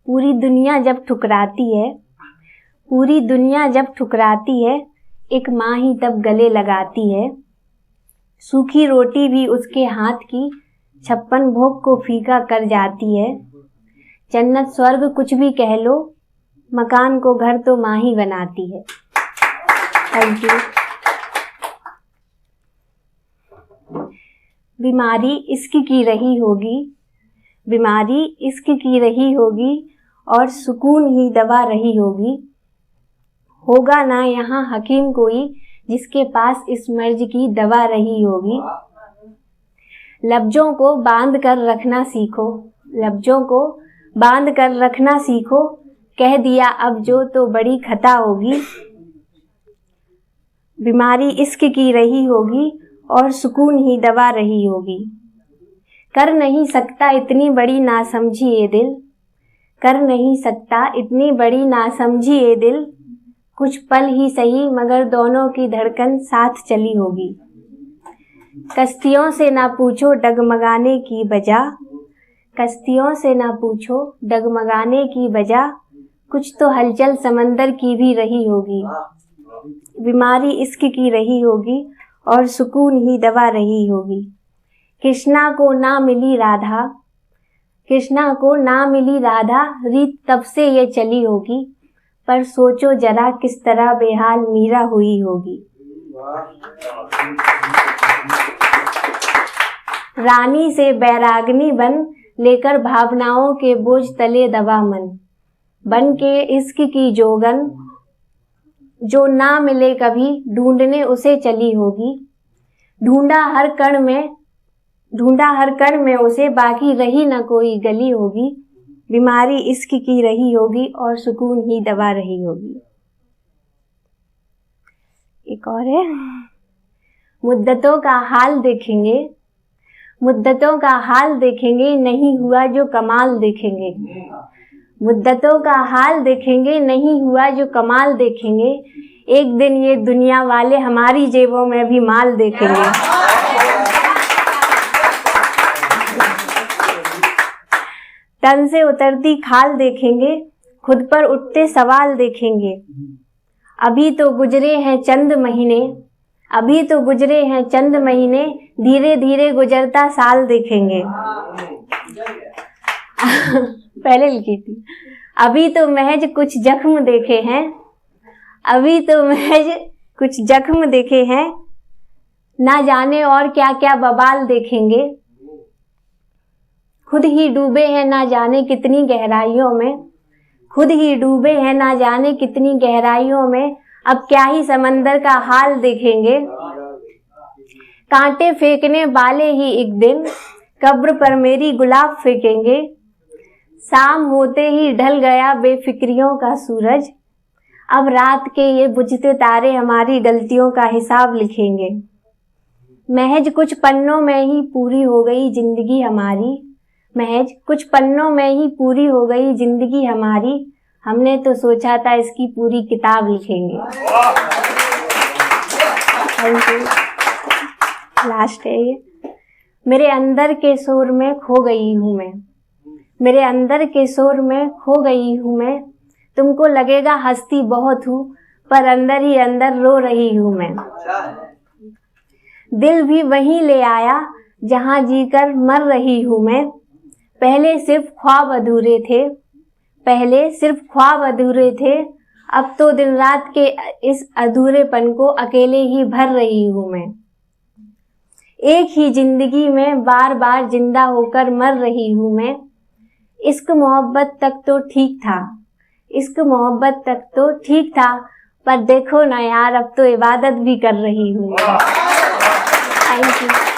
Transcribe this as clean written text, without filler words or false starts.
पूरी दुनिया जब ठुकराती है एक माँ ही तब गले लगाती है। सूखी रोटी भी उसके हाथ की 56 भोग को फीका कर जाती है। जन्नत स्वर्ग कुछ भी कह लो, मकान को घर तो माँ ही बनाती है। Thank you. बीमारी इश्क की रही होगी और सुकून ही दवा रही होगी। होगा ना यहाँ हकीम कोई जिसके पास इस मर्ज की दवा रही होगी। लफ्जों को बांध कर रखना सीखो, कह दिया अब जो तो बड़ी खता होगी। बीमारी इश्क की रही होगी और सुकून ही दवा रही होगी। कर नहीं सकता इतनी बड़ी नासमझी ये दिल, कुछ पल ही सही मगर दोनों की धड़कन साथ चली होगी। कश्तियों से ना पूछो डगमगाने की वजह, कुछ तो हलचल समंदर की भी रही होगी। बीमारी इश्क की रही होगी और सुकून ही दवा रही होगी। कृष्णा को ना मिली राधा, रीत तब से ये चली होगी, पर सोचो जरा किस तरह बेहाल मीरा हुई होगी। रानी से बैरागनी बन लेकर भावनाओं के बोझ तले दबा मन, बन के इश्क की जोगन जो ना मिले कभी ढूंढने उसे चली होगी। ढूंढा हर कण में उसे, बाकी रही न कोई गली होगी। बीमारी इश्क की रही होगी और सुकून ही दवा रही होगी। एक और है। मुद्दतों का हाल देखेंगे नहीं हुआ जो कमाल देखेंगे। मुद्दतों का हाल देखेंगे नहीं हुआ जो कमाल देखेंगे। एक दिन ये दुनिया वाले हमारी जेबों में भी माल देखेंगे। तन से उतरती खाल देखेंगे, खुद पर उठते सवाल देखेंगे। अभी तो गुजरे हैं चंद महीने, धीरे धीरे गुजरता साल देखेंगे। पहले लिखी थी। अभी तो महज कुछ जख्म देखे हैं, ना जाने और क्या क्या बवाल देखेंगे। खुद ही डूबे हैं ना जाने कितनी गहराइयों में, अब क्या ही समंदर का हाल देखेंगे। कांटे फेंकने वाले ही एक दिन कब्र पर मेरी गुलाब फेंकेंगे। शाम होते ही ढल गया बेफिक्रियों का सूरज, अब रात के ये बुझते तारे हमारी गलतियों का हिसाब लिखेंगे। महज कुछ पन्नों में ही पूरी हो गई जिंदगी हमारी, हमने तो सोचा था इसकी पूरी किताब लिखेंगे। Thank you. लास्ट है ये। मेरे अंदर के शोर में खो गई हूँ मैं, तुमको लगेगा हंसती बहुत हूँ, पर अंदर ही अंदर रो रही हूँ मैं। दिल भी वहीं ले आया जहाँ जीकर मर रही हूँ मैं। पहले सिर्फ ख्वाब अधूरे थे, अब तो दिन रात के इस अधूरेपन को अकेले ही भर रही हूँ मैं। एक ही जिंदगी में बार बार जिंदा होकर मर रही हूँ मैं। इश्क मोहब्बत तक तो ठीक था, पर देखो ना यार अब तो इबादत भी कर रही हूँ। Thank you.